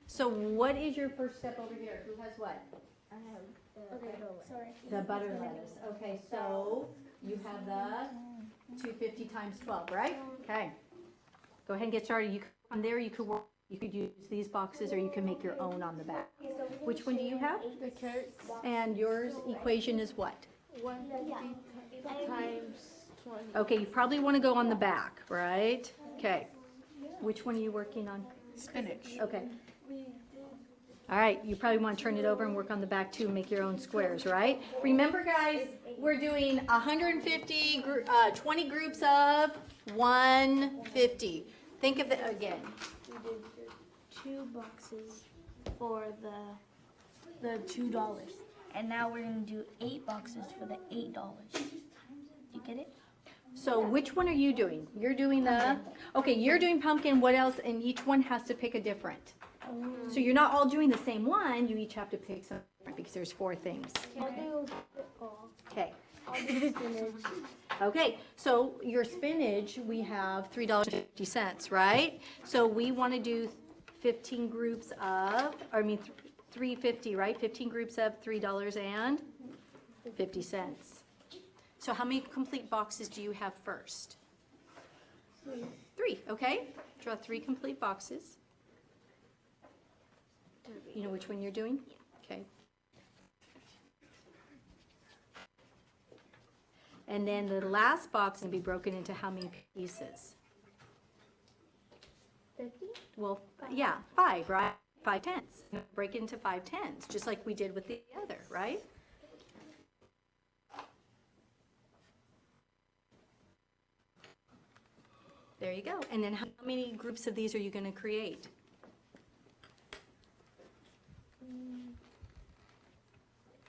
E: So what is your first step over here? Who has what?
H: I have
E: The butter lettuce. Okay, so you have the 250 times 12, right? Okay. Go ahead and get started. You could, on there you could work, you could use these boxes or you can make your own on the back. Which one do you have?
H: the carrots.
E: And yours equation is what?
H: 150 times 20.
E: Okay, you probably want to go on the back, right? Okay. Which one are you working on?
J: Spinach.
E: Okay. All right, you probably want to turn it over and work on the back too, make your own squares, right? Remember guys, we're doing 150, 20 groups of 150. Think of it again.
H: We did 2 boxes for the $2, and now we're gonna do 8 boxes for the $8. You get it?
E: So which one are you doing? You're doing the, okay, you're doing pumpkin, what else? And each one has to pick a different. So you're not all doing the same one, you each have to pick something different because there's 4 things.
H: I'll do
E: Okay.
H: spinach.
E: Okay, so your spinach, we have $3.50, right? So we want to do 15 groups of, or I mean, 350, right? 15 groups of $3.50. So how many complete boxes do you have first? 3, okay? Draw 3 complete boxes. You know which one you're doing? Okay. And then the last box can be broken into how many pieces?
H: 50?
E: Well, yeah, 5, right? 5 tenths. Break it into 5 tenths, just like we did with the other, right? There you go. And then how many groups of these are you going to create?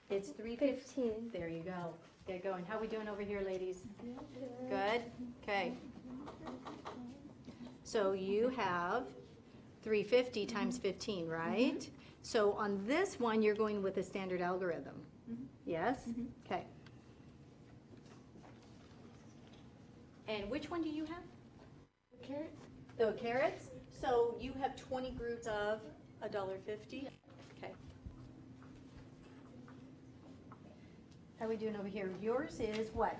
E: It's 315. There you go. Get going. How are we doing over here, ladies? Good? Okay. So you have 350 times 15, right? So on this one, you're going with a standard algorithm. Yes? Okay. And which one do you have?
H: Carrots?
E: The carrots? So you have 20 groups of $1.50? Okay. How are we doing over here? Yours is what?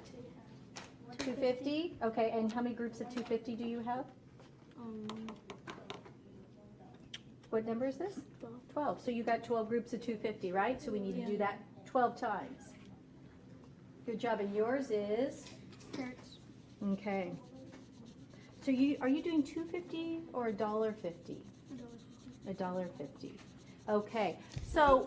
E: 250? Okay, and how many groups of 250 do you have? What number is this? 12. So you got 12 groups of 250, right? So we need to do that 12 times. Good job. And yours is?
H: Carrots.
E: Okay. So are you doing 250 or $1.50? $1.50. Okay. So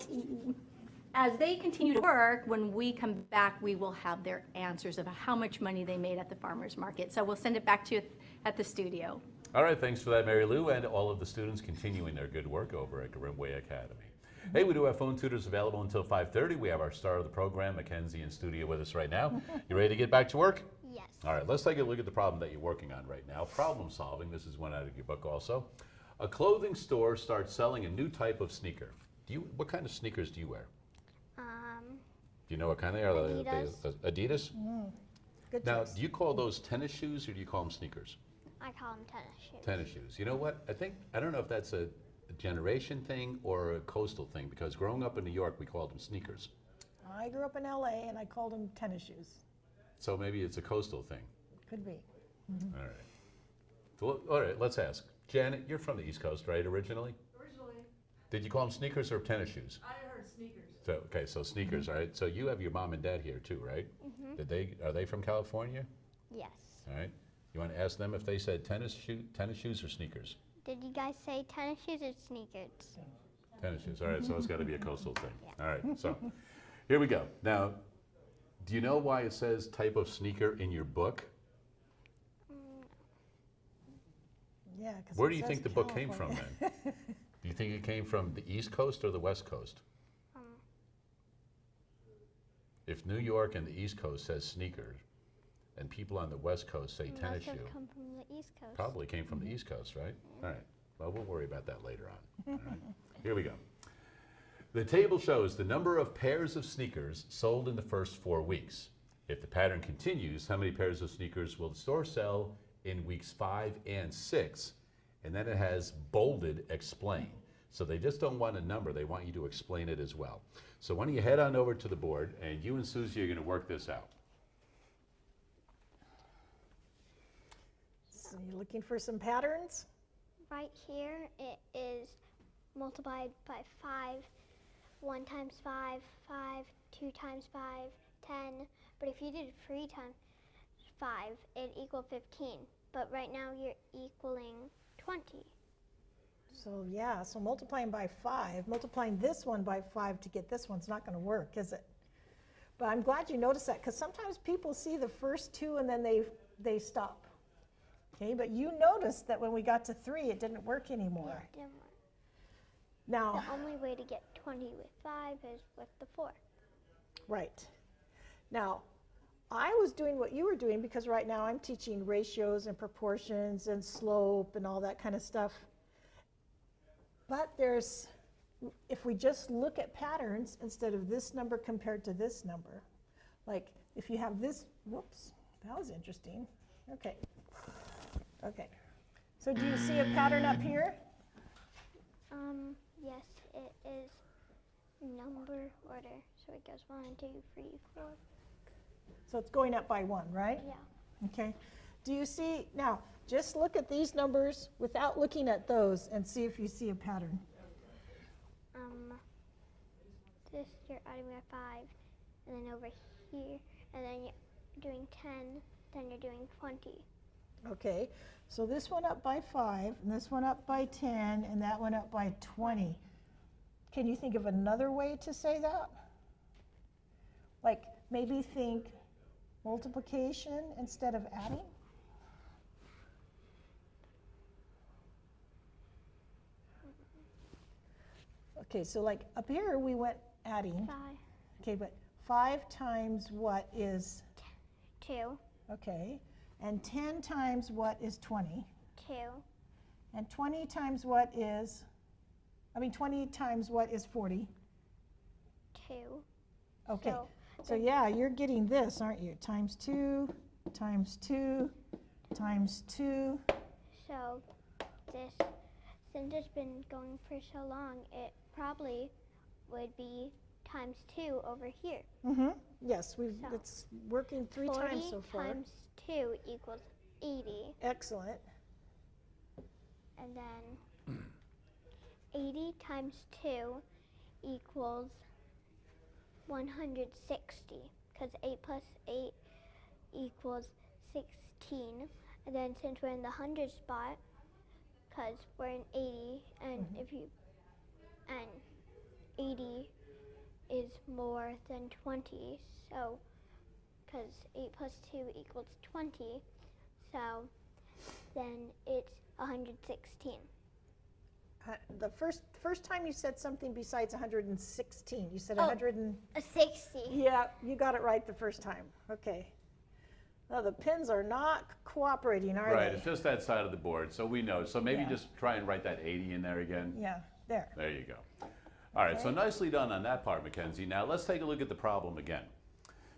E: as they continue to work, when we come back, we will have their answers of how much money they made at the farmer's market. So we'll send it back to you at the studio.
B: All right, thanks for that, Marylou, and all of the students continuing their good work over at Grimmway Academy. Hey, we do have phone tutors available until 5:30. We have our star of the program, Mackenzie, in studio with us right now. You ready to get back to work?
D: Yes.
B: All right, let's take a look at the problem that you're working on right now. Problem solving, this is one out of your book also. A clothing store starts selling a new type of sneaker. What kind of sneakers do you wear? Do you know what kind they are?
D: Adidas.
B: Adidas?
C: Good
B: Now,
C: choice.
B: do you call those tennis shoes or do you call them sneakers?
D: I call them tennis shoes.
B: Tennis shoes. You know what? I don't know if that's a generation thing or a coastal thing, because growing up in New York, we called them sneakers.
C: I grew up in LA and I called them tennis shoes.
B: So maybe it's a coastal thing.
C: Could be.
B: All right. So, all right, let's ask. Janet, you're from the East Coast, right, originally?
K: Originally,
B: Did you call them sneakers or tennis shoes?
K: I heard sneakers.
B: So, okay, so sneakers, all right. So you have your mom and dad here too, right? Are they from California?
D: Yes.
B: All right. You want to ask them if they said tennis shoes or sneakers?
D: Did you guys say tennis shoes or sneakers?
B: Tennis shoes. All right, so it's got to be a coastal thing. All right, so here we go. Now, do you know why it says type of sneaker in your book?
C: Yeah, 'cause
B: Where
C: it
B: do you
C: says
B: think the book came from
C: California.
B: then? Do you think it came from the East Coast or the West Coast? If New York and the East Coast says sneakers, and people on the West Coast say
D: Must
B: tennis
D: have
B: shoe,
D: come from the East Coast.
B: probably came from the East Coast, right? All right. Well, we'll worry about that later on. All right. Here we go. The table shows the number of pairs of sneakers sold in the first 4 weeks. If the pattern continues, how many pairs of sneakers will the store sell in weeks 5 and 6? And then it has bolded explain. So they just don't want a number, they want you to explain it as well. So why don't you head on over to the board, and you and Susie are going to work this out.
C: So you're looking for some patterns?
D: Right here, it is multiplied by 5, 1 times 5, 5, 2 times 5, 10. But if you did 3 times 5, it'd equal 15. But right now, you're equaling 20.
C: So yeah, so multiplying by 5, multiplying this one by 5 to get this one's not going to work, is it? But I'm glad you noticed that, because sometimes people see the first 2 and then they stop. Okay, but you noticed that when we got to 3, it didn't work anymore.
D: It didn't work.
C: Now,
D: The only way to get 20 with 5 is with the 4.
C: right. Now, I was doing what you were doing because right now I'm teaching ratios and proportions and slope and all that kind of stuff. But if we just look at patterns instead of this number compared to this number, like if you have this, whoops, that was interesting. Okay. Okay. So do you see a pattern up here?
D: Yes, it is number order. So it goes 1, 2, 3, 4.
C: So it's going up by 1, right?
D: Yeah.
C: Okay. Do you see, now, just look at these numbers without looking at those and see if you see a pattern.
D: This you're adding by 5, and then over here, and then you're doing 10, then you're doing 20.
C: Okay, so this one up by 5, and this one up by 10, and that one up by 20. Can you think of another way to say that? Like maybe think multiplication instead of adding? Okay, so like up here we went adding.
D: 5,
C: Okay, but 5 times what is,
D: 2,
C: okay, and 10 times what is 20?
D: 2,
C: And 20 times what is, 20 times what is 40?
D: 2.
C: Okay,
D: So
C: so yeah, you're getting this, aren't you? Times 2, times 2, times 2.
D: So this, since it's been going for so long, it probably would be times 2 over here.
C: Mm-hmm. Yes,
D: So,
C: it's working 3 times so
D: 40
C: far.
D: times 2 equals 80.
C: Excellent.
D: And then 80 times 2 equals 160, because 8 plus 8 equals 16. And then since we're in the 100 spot, because we're in 80, and and 80 is more than 20, so because 8 plus 2 equals 20, so then it's 116.
C: The first time you said something besides 116, you said
D: Oh.
C: 100 and...
D: 60.
C: Yeah, you got it right the first time. Okay. Now the pins are not cooperating, are
B: Right,
C: they?
B: it's just that side of the board, so we know. So maybe
C: Yeah.
B: just try and write that 80 in there again.
C: Yeah, there.
B: There you go. All right, so
C: Okay.
B: nicely done on that part, Mackenzie. Now let's take a look at the problem again.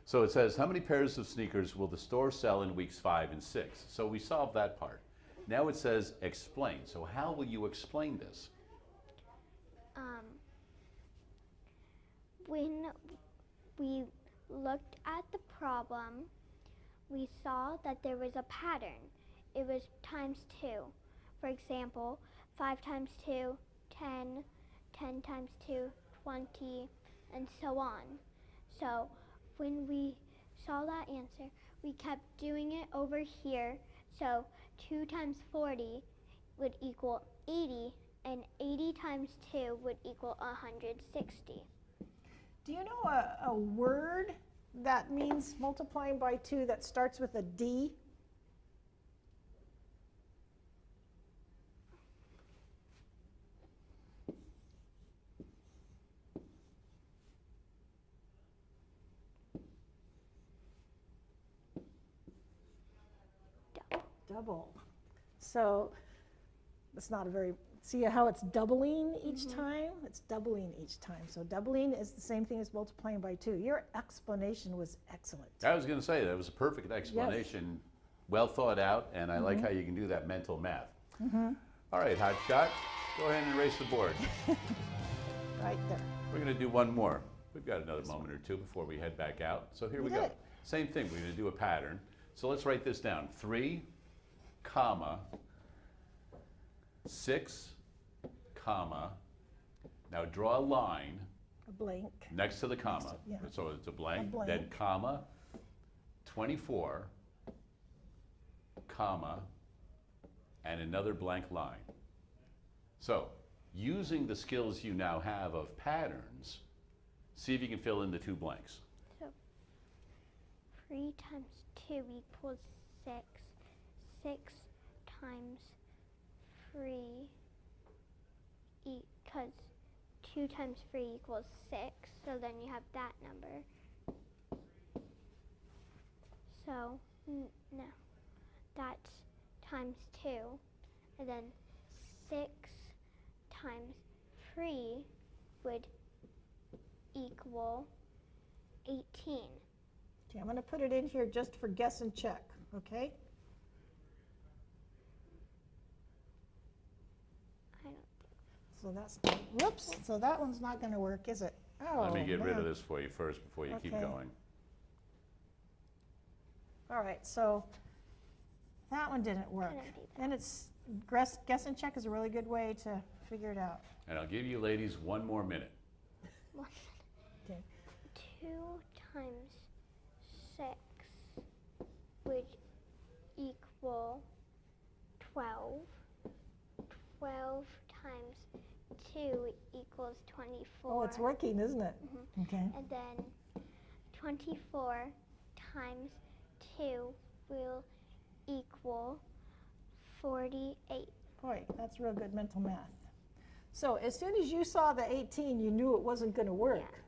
B: So it says, how many pairs of sneakers will the store sell in weeks 5 and 6? So we solved that part. Now it says explain. So how will you explain this?
D: When we looked at the problem, we saw that there was a pattern. It was times 2. For example, 5 times 2, 10, 10 times 2, 20, and so on. So when we saw that answer, we kept doing it over here. So 2 times 40 would equal 80, and 80 times 2 would equal 160.
C: Do you know a word that means multiplying by 2 that starts with a D? double. So it's not a very, see how it's doubling each time? It's doubling each time. So doubling is the same thing as multiplying by 2. Your explanation was excellent.
B: I was going to say, that was a perfect explanation, well thought out, and I like how you can do that mental math. All right, Hot Shot, go ahead and erase the board.
C: Right there.
B: We're going to do one more. We've got another moment or two before we head back out. So here we
C: did
B: go.
C: it.
B: Same thing, we're going to do a pattern. So let's write this down. 3, comma, 6, comma. Now draw a line
C: A blank.
B: next to the comma.
C: Yeah.
B: So it's a blank,
C: A blank.
B: then comma, 24, comma, and another blank line. So, using the skills you now have of patterns, see if you can fill in the 2 blanks.
D: So 3 times 2 equals 6. 6 times 3 because 2 times 3 equals 6. So then you have that number. So no, that's times 2, and then 6 times 3 would equal 18.
C: Okay, I'm going to put it in here just for guess and check, okay?
D: I don't
C: So that's, whoops, so that one's not going to work, is it? Oh,
B: Let me get rid of
C: man.
B: this for you first before you keep
C: Okay.
B: going.
C: All right, so that one didn't work.
D: Couldn't do that.
C: Then it's, guess and check is a really good way to figure it out.
B: And I'll give you ladies 1 more minute.
C: Okay.
D: 2 times 6 would equal 12. 12 times 2 equals 24.
C: Oh, it's working, isn't it? Okay.
D: And then 24 times 2 will equal 48.
C: Boy, that's real good mental math. So as soon as you saw the 18, you knew it wasn't going to work.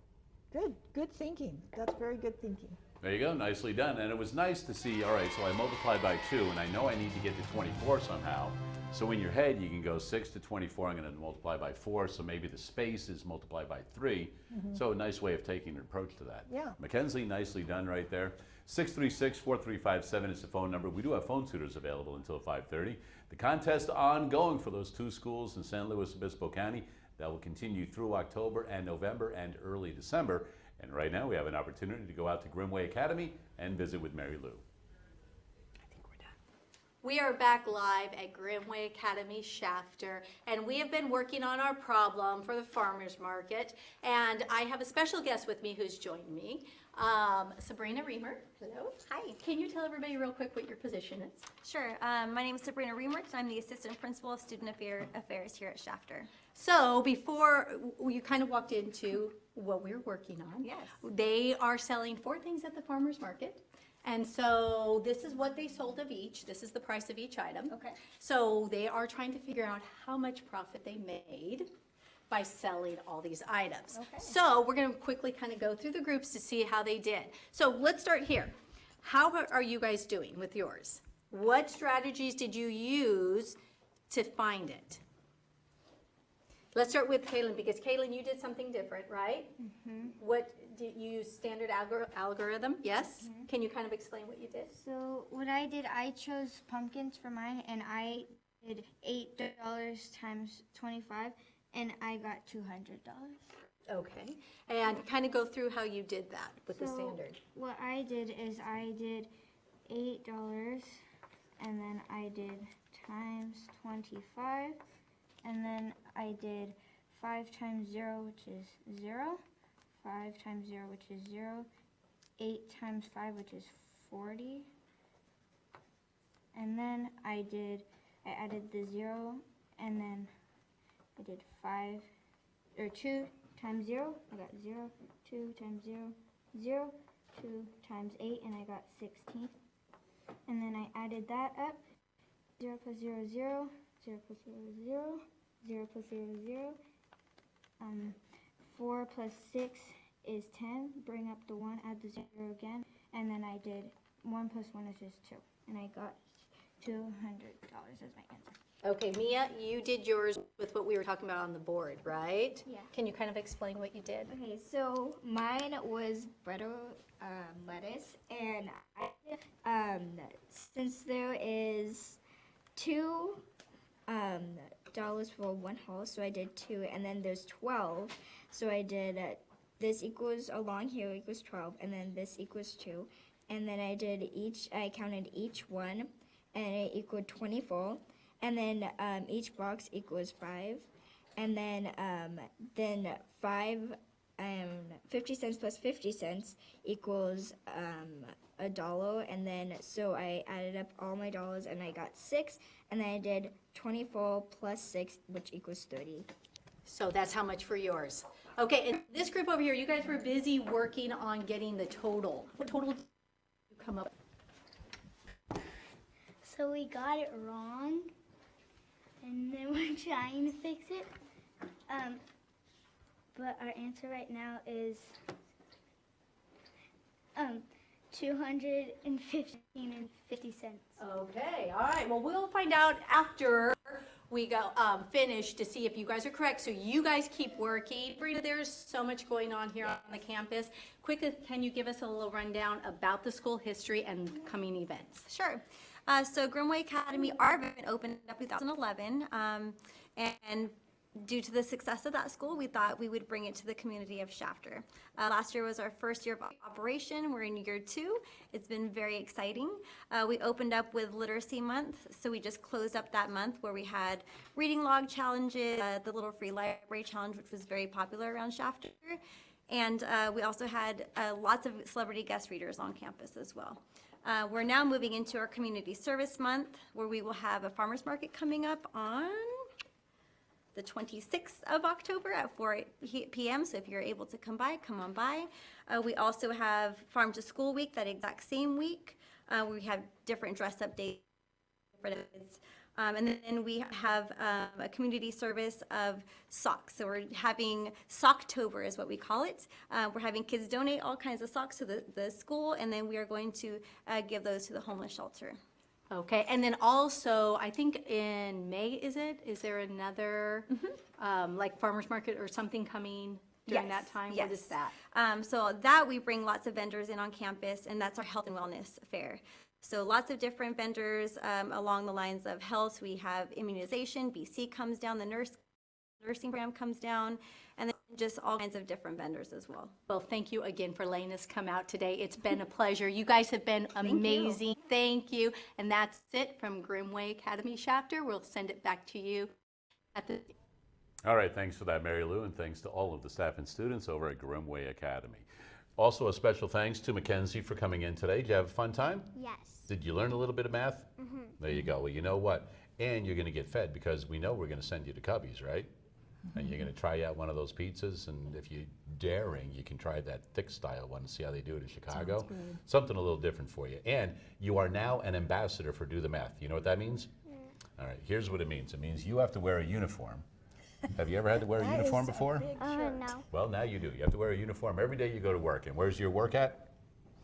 C: Good thinking. That's very good thinking.
B: There you go, nicely done. And it was nice to see, all right, so I multiplied by 2, and I know I need to get to 24 somehow. So in your head, you can go 6 to 24, I'm going to multiply by 4, so maybe the space is multiplied by 3. So a nice way of taking an approach to that.
C: Yeah.
B: Mackenzie, nicely done right there. 636-4357 is the phone number. We do have phone tutors available until 5:30. The contest ongoing for those 2 schools in San Luis Obispo County. That will continue through October and November and early December. And right now we have an opportunity to go out to Grimmway Academy and visit with Marylou.
E: We are back live at Grimmway Academy Shafter, and we have been working on our problem for the farmers market. And I have a special guest with me who's joined me, Sabrina Reamer. Hello.
K: Hi.
E: Can you tell everybody real quick what your position is?
K: Sure. My name is Sabrina Reimert. I'm the Assistant Principal of Student Affairs here at Shafter.
E: So before you kind of walked into what we're working on,
K: Yes.
E: they are selling 4 things at the farmers market. And so this is what they sold of each. This is the price of each item.
K: Okay.
E: So they are trying to figure out how much profit they made by selling all these items.
K: Okay.
E: So we're going to quickly kind of go through the groups to see how they did. So let's start here. How are you guys doing with yours? What strategies did you use to find it? Let's start with Kaylin, because Kaylin, you did something different, right? Mm-hmm. What did you use? Standard algorithm? Yes. Mm-hmm. Can you kind of explain what you did?
F: So what I did, I chose pumpkins for mine, and I did $8 times 25, and I got $200.
E: Okay. And kind of go through how you did that with the
F: So
E: standard.
F: what I did is I did $8, and then I did times 25, and then I did 5 times 0, which is 0, 5 times 0, which is 0, 8 times 5, which is 40, and then I added the 0, and then I did 2 times 0, I got 0, 2 times 0, 0, 2 times 8, and I got 16, and then I added that up, 0 plus 0 is 0, 0 plus 0 is 0, 0 plus 0 is 0, 4 plus 6 is 10, bring up the 1, add the 0 again, and then I did 1 plus 1 is just 2, and I got $200 as my answer.
E: Okay, Mia, you did yours with what we were talking about on the board, right?
F: Yeah.
E: Can you kind of explain what you did?
F: Okay, so mine was butter lettuce, and since there is $2 for one whole, so I did 2, and then there's 12, so I did this equals along here equals 12, and then this equals 2, and then I counted each one, and it equaled 24, and then each box equals 5, and then 50 cents plus 50 cents equals $1, and then so I added up all my dollars and I got 6, and then I did 24 plus 6, which equals 30.
E: So that's how much for yours. Okay, and this group over here, you guys were busy working on getting the total. What total did you come up with?
G: So we got it wrong, and then we're trying to fix it. But our answer right now is 215.50 cents.
E: Okay, all right. Well, we'll find out after we go finish to see if you guys are correct. So you guys keep working. Brina, there's so much going on here on the campus. Quickly, can you give us a little rundown about the school history and coming events?
K: Sure. So Grimmway Academy, our event opened up in 2011, and due to the success of that school, we thought we would bring it to the community of Shafter. Last year was our first year of operation. We're in year 2. It's been very exciting. We opened up with Literacy Month, so we just closed up that month where we had reading log challenges, the Little Free Library Challenge, which was very popular around Shafter, and we also had lots of celebrity guest readers on campus as well. We're now moving into our Community Service Month, where we will have a farmer's market coming up on the 26th of October at 4 p.m. So if you're able to come on by. We also have Farm to School Week that exact same week. We have different dress up days for the kids. And then we have a community service of socks. So we're having Socktober is what we call it. We're having kids donate all kinds of socks to the school, and then we are going to give those to the homeless shelter.
E: Okay, and then also, I think in May, is there another, like farmer's market or something coming during that time?
K: Yes.
E: What is that?
K: So that we bring lots of vendors in on campus, and that's our health and wellness fair. So lots of different vendors along the lines of health. We have immunization, BC comes down, the nursing program comes down, and then just all kinds of different vendors as well.
E: Well, thank you again for letting us come out today. It's been a pleasure. You guys have been amazing. Thank you. And that's it from Grimmway Academy Shafter. We'll send it back to you at the...
B: All right, thanks for that, Marylou, and thanks to all of the staff and students over at Grimmway Academy. Also, a special thanks to Mackenzie for coming in today. Did you have a fun time?
G: Yes.
B: Did you learn a little bit of math? Mm-hmm. There you go. Well, you know what? And you're going to get fed because we know we're going to send you to Cubby's, right? Mm-hmm. And you're going to try out one of those pizzas, and if you're daring, you can try that thick style one and see how they do it in Chicago. Something a little different for you. And you are now an ambassador for Do the Math. You know what that means? All right, here's what it means. It means you have to wear a uniform. Have you ever had to wear a uniform before?
G: No.
B: Well, now you do. You have to wear a uniform every day you go to work. And where's your work at?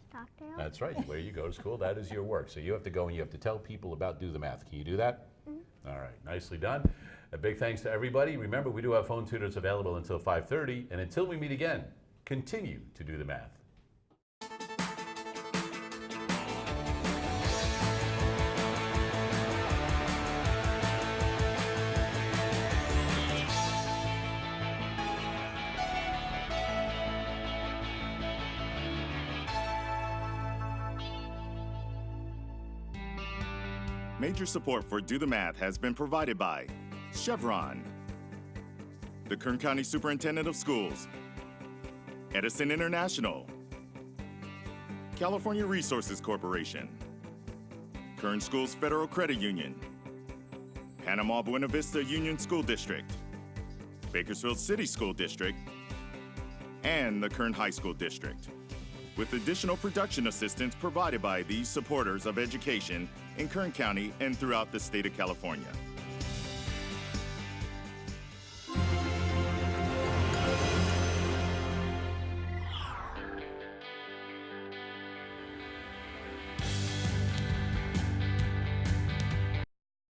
G: Stockdale?
B: That's right. Where you go to school, that is your work. So you have to go and you have to tell people about Do the Math. Can you do that? Mm-hmm. All right. Nicely done. A big thanks to everybody. Remember, we do have phone tutors available until 5:30. And until we meet again, continue to do the math.
A: Major support for Do the Math has been provided by Chevron, the Kern County Superintendent of Schools, Edison International, California Resources Corporation, Kern Schools Federal Credit Union, Panama Buena Vista Union School District, Bakersfield City School District, and the Kern High School District, with additional production assistance provided by these supporters of education in Kern County and throughout the state of California.